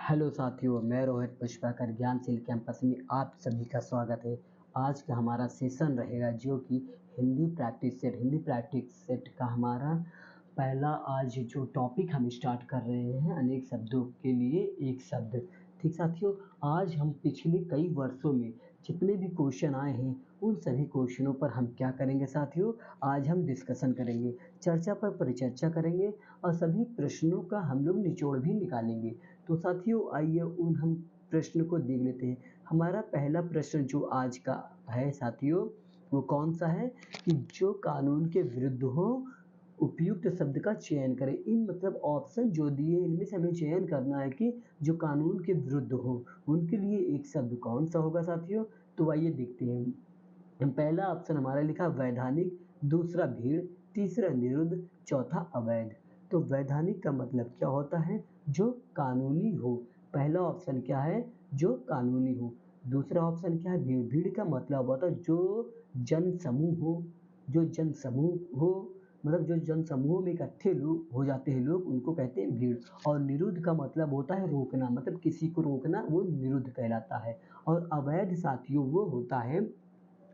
Hello साथियों, मैं Rohit Pushpakar ज्ञानशील campus में आप सभी का स्वागत है। आज का हमारा सेशन रहेगा जो कि हिंदी प्रैक्टिस सेट का हमारा पहला आज जो टॉपिक हम स्टार्ट कर रहे हैं, अनेक शब्दों के लिए एक शब्द। ठीक साथियों, आज हम पिछले कई वर्षों में जितने भी क्वेश्चन आए हैं उन सभी क्वेश्चनों पर हम क्या करेंगे साथियों, आज हम डिस्कशन करेंगे, चर्चा पर परिचर्चा करेंगे और सभी प्रश्नों का हम लोग निचोड़ भी निकालेंगे। तो साथियों आइए उन हम प्रश्न को देख लेते हैं। हमारा पहला प्रश्न जो आज का है साथियों, वो कौन सा है कि जो कानून के विरुद्ध हो उपयुक्त शब्द का चयन करें। इन मतलब ऑप्शन जो दिए इनमें से हमें चयन करना है कि जो कानून के विरुद्ध हो उनके लिए एक शब्द कौन सा होगा साथियों। तो आइए देखते हैं। पहला ऑप्शन हमारा लिखा वैधानिक, दूसरा भीड़, तीसरा निरुद्ध, चौथा अवैध। तो वैधानिक का मतलब क्या होता है, जो कानूनी हो। पहला ऑप्शन क्या है, जो कानूनी हो। दूसरा ऑप्शन क्या है, भीड़। भीड़ का मतलब होता है जो जन समूह हो, जो जन समूह हो, मतलब जो जन समूह में इकट्ठे लोग हो जाते हैं लोग, उनको कहते हैं भीड़। और निरुद्ध का मतलब होता है रोकना, मतलब किसी को रोकना, वो निरुद्ध कहलाता है। और अवैध साथियों वो होता है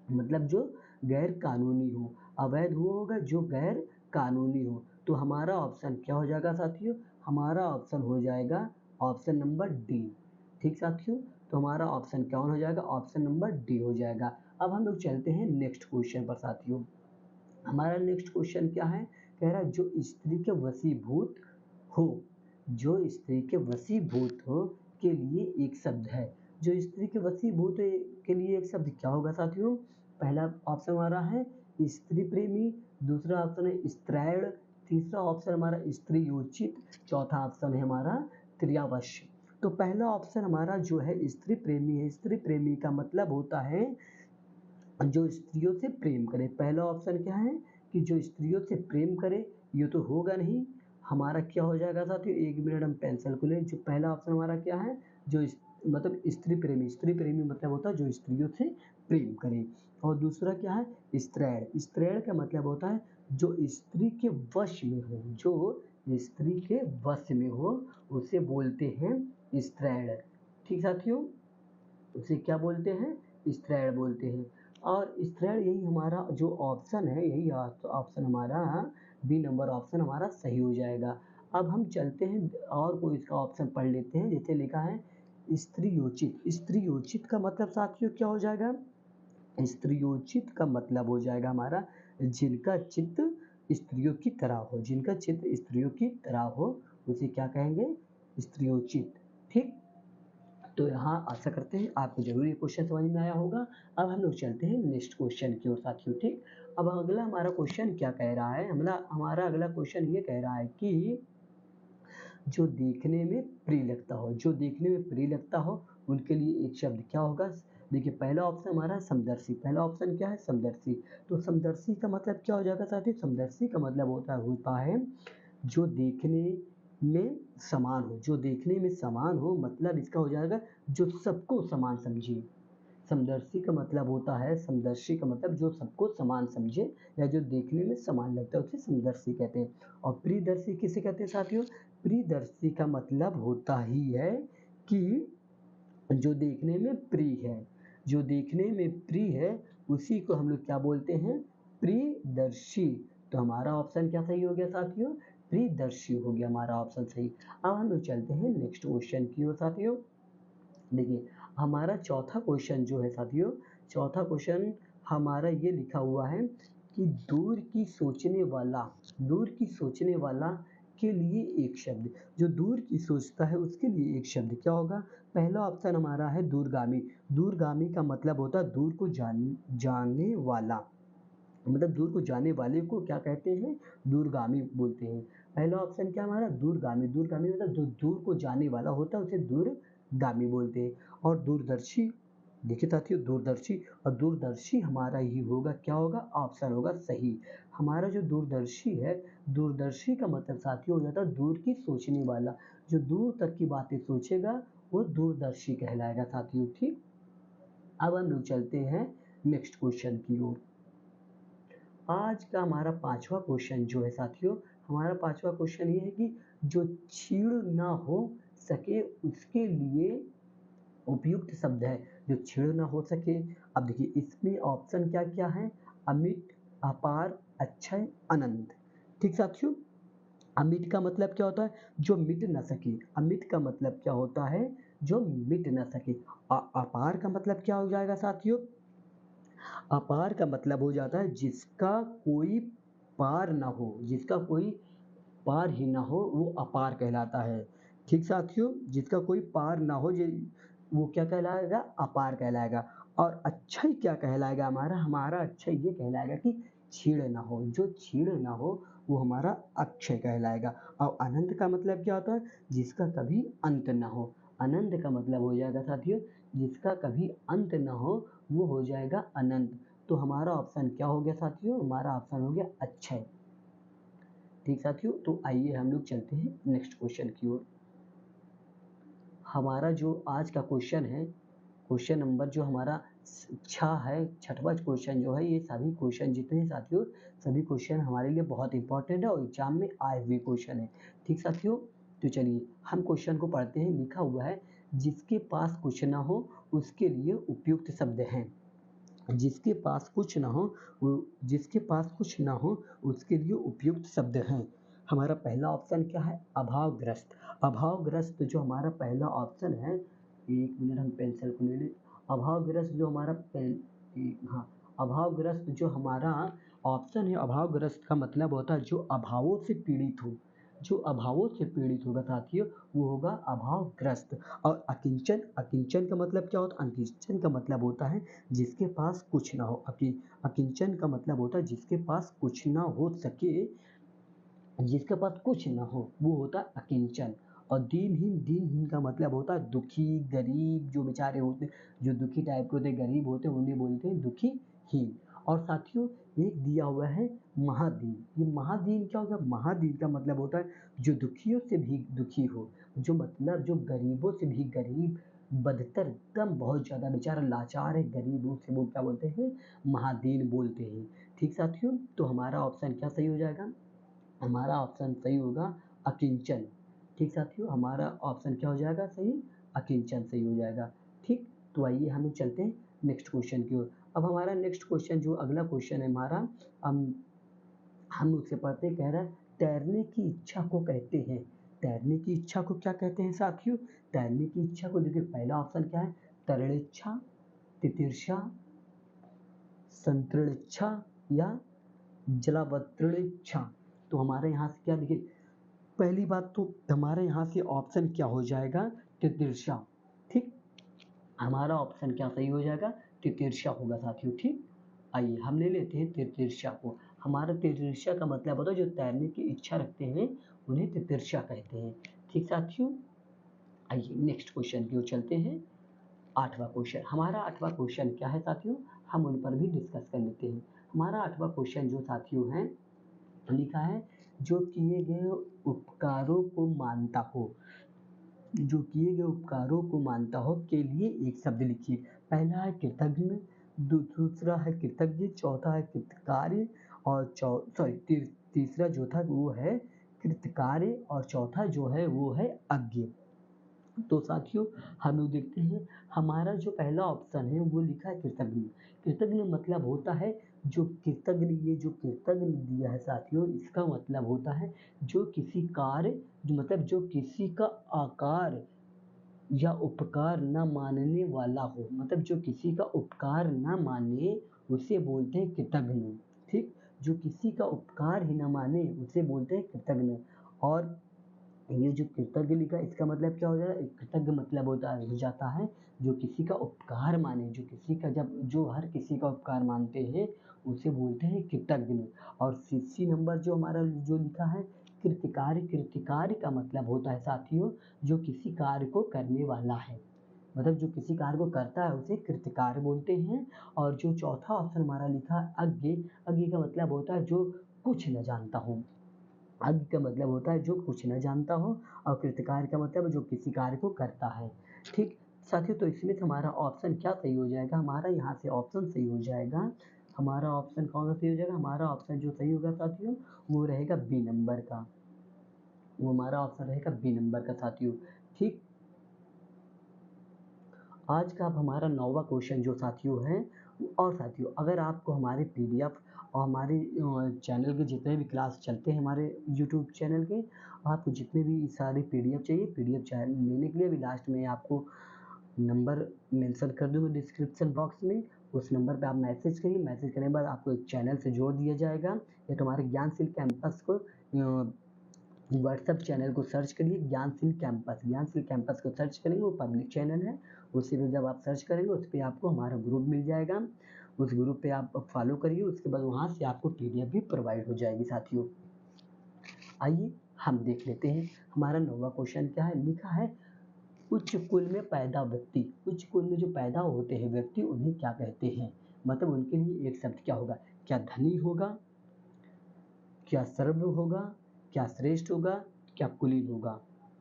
मतलब जो गैर कानूनी हो। अवैध वो होगा जो गैर कानूनी हो। तो हमारा ऑप्शन क्या हो जाएगा साथियों, हमारा ऑप्शन हो जाएगा ऑप्शन नंबर डी। ठीक साथियों, तो हमारा ऑप्शन क्या हो जाएगा, ऑप्शन नंबर डी हो जाएगा। अब हम लोग चलते हैं नेक्स्ट क्वेश्चन पर साथियों। हमारा नेक्स्ट क्वेश्चन क्या है, कह रहा है जो स्त्री के वशीभूत हो, जो स्त्री के वशीभूत हो के लिए एक शब्द है। जो स्त्री के वशीभूत के लिए एक शब्द क्या होगा साथियों। पहला ऑप्शन हमारा है स्त्री प्रेमी, दूसरा ऑप्शन है स्त्रैण, तीसरा ऑप्शन हमारा स्त्रीयोचित, चौथा ऑप्शन है हमारा क्रियावश। तो पहला ऑप्शन हमारा जो है स्त्री प्रेमी है। स्त्री प्रेमी का मतलब होता है जो स्त्रियों से प्रेम करे। पहला ऑप्शन क्या है कि जो स्त्रियों से प्रेम करे, ये तो होगा नहीं। हमारा क्या हो जाएगा साथियों, एक मिनट हम पेंसिल को लें। जो पहला ऑप्शन हमारा क्या है, जो मतलब स्त्री प्रेमी। स्त्री प्रेमी मतलब होता है जो स्त्रियों से प्रेम करे। और दूसरा क्या है, स्त्रैण। स्त्रैण का मतलब होता है जो स्त्री के वश में हो, जो स्त्री के वश में हो उसे बोलते हैं स्त्रैण। ठीक साथियों, उसे क्या बोलते हैं, स्त्रैण बोलते हैं। और स्त्रैण यही हमारा जो ऑप्शन है, यही ऑप्शन हमारा बी नंबर ऑप्शन हमारा सही हो जाएगा। अब हम चलते हैं और कोई इसका ऑप्शन पढ़ लेते हैं। जैसे लिखा है स्त्रीयोचित। स्त्रीयोचित का मतलब साथियों क्या हो जाएगा, स्त्रियोचित का मतलब हो जाएगा हमारा जिनका चित्त स्त्रियों की तरह हो, जिनका चित्त स्त्रियों की तरह हो उसे क्या कहेंगे, स्त्रियोचित। ठीक, तो यहाँ आशा करते हैं आपको जरूर ये क्वेश्चन समझ में आया होगा। अब हम लोग चलते हैं नेक्स्ट क्वेश्चन की ओर साथियों। ठीक, अब अगला हमारा क्वेश्चन क्या कह रहा है, हमारा अगला क्वेश्चन ये कह रहा है कि जो देखने में प्रिय लगता हो, जो देखने में प्रिय लगता हो उनके लिए एक शब्द क्या होगा। देखिए पहला ऑप्शन हमारा समदर्शी। पहला ऑप्शन क्या है, समदर्शी। तो समदर्शी का मतलब क्या हो जाएगा साथी, समदर्शी का मतलब होता है जो देखने में समान हो। जो देखने में समान हो मतलब इसका हो जाएगा जो सबको समान समझे। समदर्शी का मतलब होता है, समदर्शी का मतलब जो सबको समान समझे या जो देखने में समान लगता है उसे समदर्शी कहते हैं। और प्रियदर्शी किसे कहते हैं साथियों, प्रियदर्शी का मतलब होता ही है कि जो देखने में प्रिय है, जो देखने में प्रिय है उसी को हम लोग क्या बोलते हैं, प्रियदर्शी। तो हमारा ऑप्शन क्या सही हो गया साथियों, प्रियदर्शी हो गया हमारा ऑप्शन सही। अब हम लोग चलते हैं नेक्स्ट क्वेश्चन की ओर साथियों। देखिए हमारा चौथा क्वेश्चन जो है साथियों, चौथा क्वेश्चन हमारा ये लिखा हुआ है कि दूर की सोचने वाला, दूर की सोचने वाला के लिए एक शब्द। जो दूर की सोचता है उसके लिए एक शब्द क्या होगा। पहला ऑप्शन हमारा है दूरगामी। दूरगामी का मतलब होता है दूर को जाने वाला, मतलब दूर को जाने वाले को क्या कहते हैं, दूरगामी बोलते हैं। पहला ऑप्शन क्या हमारा, दूरगामी। दूरगामी मतलब जो दूर को जाने वाला होता है उसे दूरगामी बोलते हैं। और दूरदर्शी, देखिए साथियों दूरदर्शी, और दूरदर्शी हमारा ही होगा क्या होगा, ऑप्शन होगा सही। हमारा जो दूरदर्शी है, दूरदर्शी का मतलब साथियों हो जाता है दूर की सोचने वाला। जो दूर तक की बातें सोचेगा वो दूरदर्शी कहलाएगा साथियों। ठीक, अब हम लोग चलते हैं नेक्स्ट क्वेश्चन की ओर। आज का हमारा पांचवा क्वेश्चन जो है साथियों, हमारा पांचवा क्वेश्चन ये है कि जो छीड़ ना हो सके उसके लिए उपयुक्त शब्द है, जो छेड़ ना हो सके। अब देखिए इसमें ऑप्शन क्या क्या है, अमिट, अपार, अक्षय, अनंत। ठीक साथियों, अमिट का मतलब क्या होता है, जो मिट ना सके। अमिट का मतलब क्या होता है, जो मिट ना सके। अपार का मतलब क्या हो जाएगा साथियों, अपार का मतलब हो जाता है जिसका कोई पार ना हो, जिसका कोई पार ही ना हो वो अपार कहलाता है। ठीक साथियों, जिसका कोई पार ना हो वो क्या कहलाएगा, अपार कहलाएगा। और अक्षय क्या कहलाएगा हमारा, हमारा अक्षय ये कहलाएगा कि छीड़ ना हो, जो छीड़ ना हो वो हमारा अक्षय कहलाएगा। और अनंत का मतलब क्या होता है, जिसका कभी अंत ना हो। अनंत का मतलब हो जाएगा साथियों, जिसका कभी अंत ना हो वो हो जाएगा अनंत। तो हमारा ऑप्शन क्या हो गया साथियों, हमारा ऑप्शन हो गया अक्षय। ठीक साथियों, तो आइए हम लोग चलते हैं नेक्स्ट क्वेश्चन की ओर। हमारा जो आज का क्वेश्चन है, क्वेश्चन नंबर जो हमारा 6 है, छठवां क्वेश्चन जो है, ये सभी क्वेश्चन जितने हैं साथियों, सभी क्वेश्चन हमारे लिए बहुत इंपॉर्टेंट है और एग्जाम में आए हुए क्वेश्चन है। ठीक साथियों, तो चलिए हम क्वेश्चन को पढ़ते हैं। लिखा हुआ है, जिसके पास कुछ ना हो उसके लिए उपयुक्त शब्द हैं। जिसके पास कुछ ना हो जिसके पास कुछ ना हो उसके लिए उपयुक्त शब्द हैं। हमारा पहला ऑप्शन क्या है, अभावग्रस्त। अभावग्रस्त जो हमारा पहला ऑप्शन है, एक मिनट हम पेंसिल को ले लें। अभावग्रस्त जो हमारा हाँ, अभावग्रस्त जो हमारा ऑप्शन है, अभावग्रस्त का मतलब होता है जो अभावों से पीड़ित हो। जो अभावों से पीड़ित होगा साथियों, वो होगा अभावग्रस्त। और अकिंचन, अकिंचन का मतलब क्या होता है, अकिंचन का मतलब होता है जिसके पास कुछ ना हो। अकिंचन का मतलब होता है जिसके पास कुछ ना हो सके, जिसके पास कुछ ना हो वो होता है अकिंचन। और दीनहीन, दीनहीन का मतलब होता है दुखी, गरीब, जो बेचारे होते हैं, जो दुखी टाइप के होते हैं, गरीब होते हैं, उन्हें बोलते हैं दुखीहीन। और साथियों एक दिया हुआ है महादीन। ये महादीन क्या होगा, महादीन का मतलब होता है जो दुखियों से भी दुखी हो, जो मतलब जो गरीबों से भी गरीब, बदतर, एकदम बहुत ज़्यादा बेचारा लाचार है, गरीबों से वो क्या बोलते हैं, महादीन बोलते हैं। ठीक साथियों, तो हमारा ऑप्शन क्या सही हो जाएगा, हमारा ऑप्शन सही होगा अकिंचन। ठीक साथियों, हमारा ऑप्शन क्या हो जाएगा सही, अकिंचन सही हो जाएगा। ठीक, तो आइए हम लोग चलते हैं नेक्स्ट क्वेश्चन की ओर। अब हमारा नेक्स्ट क्वेश्चन जो अगला क्वेश्चन है हमारा, हम उससे पढ़ते, कह रहा है तैरने की इच्छा को कहते हैं। तैरने की इच्छा को क्या कहते हैं साथियों, तैरने की इच्छा को देखिए पहला ऑप्शन क्या है, तरणेच्छा, तितिर्षा, संतरणेच्छा या जलावतरणेच्छा। तो हमारे यहाँ से क्या देखिए, पहली बात तो हमारे यहाँ से ऑप्शन क्या हो जाएगा, तितिर्षा। ठीक, हमारा ऑप्शन क्या सही हो जाएगा, तितिर्षा होगा साथियों। ठीक, आइए हम ले लेते हैं तितिर्षा को। हमारा तितिर्षा का मतलब होता है जो तैरने की इच्छा रखते हैं उन्हें तितिर्षा कहते हैं। ठीक साथियों, आइए नेक्स्ट क्वेश्चन की ओर चलते हैं। आठवां क्वेश्चन, हमारा आठवां क्वेश्चन क्या है साथियों, हम उन पर भी डिस्कस कर लेते हैं। हमारा आठवां क्वेश्चन जो साथियों है, लिखा है जो किए गए उपकारों को मानता हो, जो किए गए उपकारों को मानता हो के लिए एक शब्द लिखिए। पहला है कृतज्ञ, दूसरा है कृतज्ञ, चौथा है कृतकार्य, और तीसरा जो था वो है कृतकार्य, और चौथा जो है वो है अज्ञ। तो साथियों हम लोग देखते हैं, हमारा जो पहला ऑप्शन है वो लिखा है कृतज्ञ। कृतज्ञ मतलब होता है जो कृतज्ञ, ये जो कृतज्ञ दिया है साथियों, इसका मतलब होता है जो किसी कार्य, जो मतलब जो किसी का आकार या उपकार न मानने वाला हो, मतलब जो किसी का उपकार न माने उसे बोलते हैं कृतज्ञ। ठीक, जो किसी का उपकार ही न माने उसे बोलते हैं कृतज्ञ। और ये जो कृतज्ञ लिखा है इसका मतलब क्या हो जाएगा, कृतज्ञ मतलब होता है हो जाता है जो किसी का उपकार माने, जो किसी का, जब जो हर किसी का उपकार मानते हैं उसे बोलते हैं कृतज्ञ। और सी नंबर जो हमारा जो लिखा है कृतिकारी, कृतिकारी का मतलब होता है साथियों जो किसी कार्य को करने वाला है, मतलब जो किसी कार्य को करता है उसे कृतिकार बोलते हैं। और जो चौथा ऑप्शन हमारा लिखा है अज्ञ, अज्ञ का मतलब होता है जो कुछ न जानता हो। अज्ञ का मतलब होता है जो कुछ न जानता हो, और कृतकार का मतलब जो किसी कार्य को करता है। ठीक साथियों, तो इसमें से हमारा ऑप्शन क्या सही हो जाएगा, हमारा यहाँ से ऑप्शन सही हो जाएगा। हमारा ऑप्शन कौन सा सही हो जाएगा, हमारा ऑप्शन जो सही होगा साथियों वो रहेगा बी नंबर का। वो हमारा ऑप्शन रहेगा बी नंबर का साथियों। ठीक, आज का अब हमारा 9वां क्वेश्चन जो साथियों है, और साथियों अगर आपको हमारे पीडीएफ और हमारे चैनल के जितने भी क्लास चलते हैं हमारे यूट्यूब चैनल के, आपको जितने भी सारे पीडीएफ चाहिए, पीडीएफ लेने के लिए भी लास्ट में आपको नंबर मेंशन कर दूंगा डिस्क्रिप्शन बॉक्स में। उस नंबर पे आप मैसेज करिए, मैसेज करने के बाद आपको एक चैनल से जोड़ दिया जाएगा। या तो हमारे ज्ञानशील कैंपस को व्हाट्सएप चैनल को सर्च करिए, ज्ञानशील कैंपस को सर्च करेंगे, वो पब्लिक चैनल है। उसी में जब आप सर्च करेंगे उस पर आपको हमारा ग्रुप मिल जाएगा, उस ग्रुप पे आप फॉलो करिए, उसके बाद वहाँ से आपको पीडीएफ भी प्रोवाइड हो जाएगी साथियों। आइए हम देख लेते हैं हमारा 9वां क्वेश्चन क्या है। लिखा है उच्च कुल में पैदा व्यक्ति, उच्च कुल में जो पैदा होते हैं व्यक्ति उन्हें क्या कहते हैं, मतलब उनके लिए एक शब्द क्या होगा, क्या धनी होगा, क्या सर्व होगा, क्या श्रेष्ठ होगा, क्या कुलीन होगा।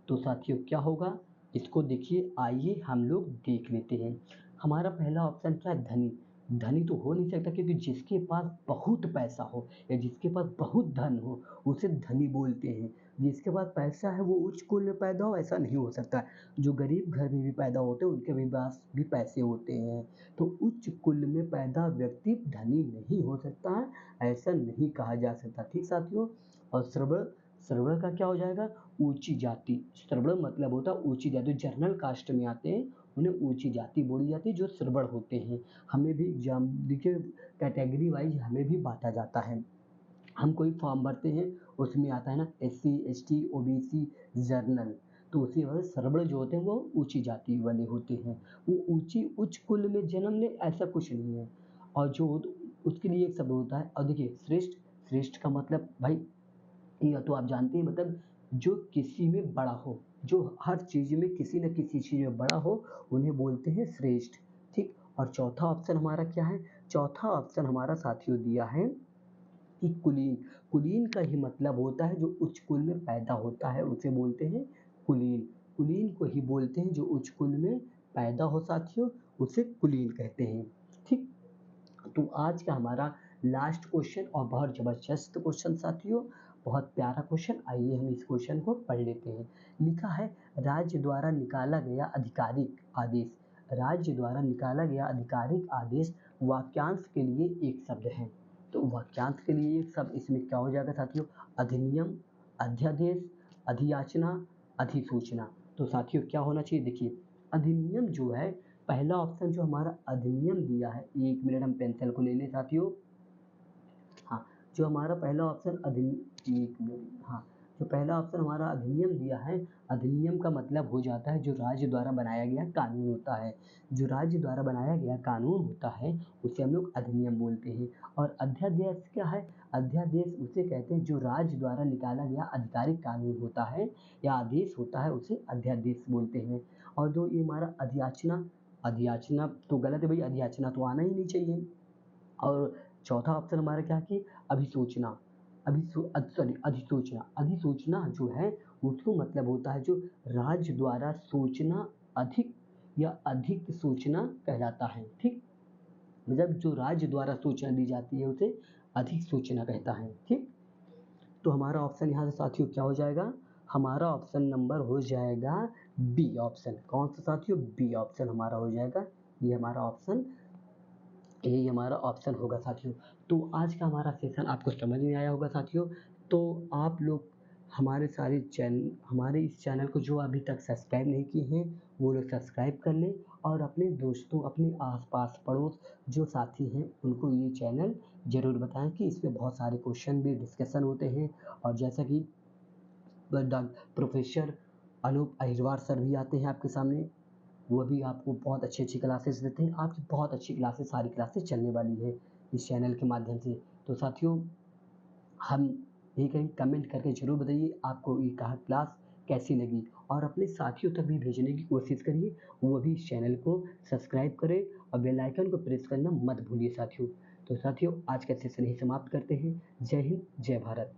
तो साथियों क्या होगा, इसको देखिए, आइए हम लोग देख लेते हैं। हमारा पहला ऑप्शन क्या है, धनी। धनी तो हो नहीं सकता, क्योंकि जिसके पास बहुत पैसा हो या जिसके पास बहुत धन हो उसे धनी बोलते हैं। जिसके पास पैसा है वो उच्च कुल में पैदा हो, ऐसा नहीं हो सकता। जो गरीब घर में भी पैदा होते हैं उनके भी पास भी पैसे होते हैं। तो उच्च कुल में पैदा व्यक्ति धनी नहीं हो सकता है, ऐसा नहीं कहा जा सकता। ठीक साथियों। और श्रवण, श्रवण का क्या हो जाएगा, ऊंची जाति। श्रवण मतलब होता है ऊंची जाति, जनरल कास्ट में आते हैं उन्हें ऊंची जाति बोली जाती है, जो श्रवण होते हैं। हमें भी एग्जाम देखिए कैटेगरी वाइज हमें भी बांटा जाता है। हम कोई फॉर्म भरते हैं उसमें आता है ना SC ST OBC जनरल, तो उसी वजह से श्रवण जो होते हैं वो ऊंची जाति वाले होते हैं। वो ऊंची उच्च कुल में जन्म ले ऐसा कुछ नहीं है। और जो उसके लिए एक शब्द होता है। और देखिए श्रेष्ठ, श्रेष्ठ का मतलब भाई या तो आप जानते हैं, मतलब जो किसी में बड़ा हो, जो हर चीज में किसी न किसी चीज में बड़ा हो उन्हें बोलते हैं श्रेष्ठ। ठीक। और चौथा ऑप्शन हमारा क्या है, चौथा ऑप्शन हमारा साथियों दिया है कि कुलीन। कुलीन का ही मतलब होता है जो उच्च कुल में पैदा होता है उसे बोलते हैं कुलीन। कुलीन को ही बोलते हैं जो उच्च कुल में पैदा हो साथियों, उसे कुलीन कहते हैं। ठीक। तो आज का हमारा लास्ट क्वेश्चन और बहुत जबरदस्त क्वेश्चन साथियों, बहुत प्यारा क्वेश्चन। आइए हम इस क्वेश्चन को पढ़ लेते हैं। लिखा है राज्य द्वारा निकाला गया आधिकारिक आदेश, राज्य द्वारा निकाला गया आधिकारिक आदेश वाक्यांश के लिए एक शब्द है। तो वाक्यांश के लिए एक शब्द इसमें क्या हो जाएगा साथियों, अधिनियम, अध्यादेश, अधियाचना, अधिसूचना। तो साथियों क्या होना चाहिए, देखिए अधिनियम जो है, पहला ऑप्शन जो हमारा अधिनियम दिया है, एक मिनट हम पेंसिल को ले लें साथियों। हाँ, जो हमारा पहला ऑप्शन एक मिनट, हाँ, जो पहला ऑप्शन हमारा अधिनियम दिया है, अधिनियम का मतलब हो जाता है जो राज्य द्वारा बनाया गया कानून होता है। जो राज्य द्वारा बनाया गया कानून होता है उसे हम लोग अधिनियम बोलते हैं। और अध्यादेश क्या है, अध्यादेश उसे कहते हैं जो राज्य द्वारा निकाला गया आधिकारिक कानून होता है या आदेश होता है, उसे अध्यादेश बोलते हैं। और जो ये हमारा अधियाचना, अधियाचना तो गलत है भाई, अधियाचना तो आना ही नहीं चाहिए। और चौथा ऑप्शन हमारा क्या है कि अभिसूचना, अधिसूचना। अधिसूचना जो है उसको मतलब होता है जो राज्य द्वारा सूचना अधिक या अधिक सूचना कहलाता है। ठीक। मतलब जो राज्य द्वारा सूचना दी जाती है उसे अधिक सूचना कहता है। ठीक। तो हमारा ऑप्शन यहाँ से साथियों क्या हो जाएगा, हमारा ऑप्शन नंबर हो जाएगा बी ऑप्शन। कौन सा साथियों, बी ऑप्शन हमारा हो जाएगा। ये हमारा ऑप्शन, यही हमारा ऑप्शन होगा साथियों। तो आज का हमारा सेशन आपको समझ में आया होगा साथियों। तो आप लोग हमारे इस चैनल को जो अभी तक सब्सक्राइब नहीं किए हैं वो लोग सब्सक्राइब कर लें, और अपने दोस्तों, अपने आसपास पड़ोस जो साथी हैं उनको ये चैनल ज़रूर बताएं कि इसमें बहुत सारे क्वेश्चन भी डिस्कशन होते हैं। और जैसा कि प्रोफेसर अनूप अहिरवार सर भी आते हैं आपके सामने, वो भी आपको बहुत अच्छी अच्छी क्लासेस देते हैं। आपकी बहुत अच्छी क्लासेस, सारी क्लासेस चलने वाली है इस चैनल के माध्यम से। तो साथियों हम यही कहीं कमेंट करके ज़रूर बताइए आपको ये कहा क्लास कैसी लगी, और अपने साथियों तक भी भेजने की कोशिश करिए, वो भी इस चैनल को सब्सक्राइब करें और बेल आइकन को प्रेस करना मत भूलिए साथियों। तो साथियों आज का सेशन ही समाप्त करते हैं। जय हिंद, जय भारत।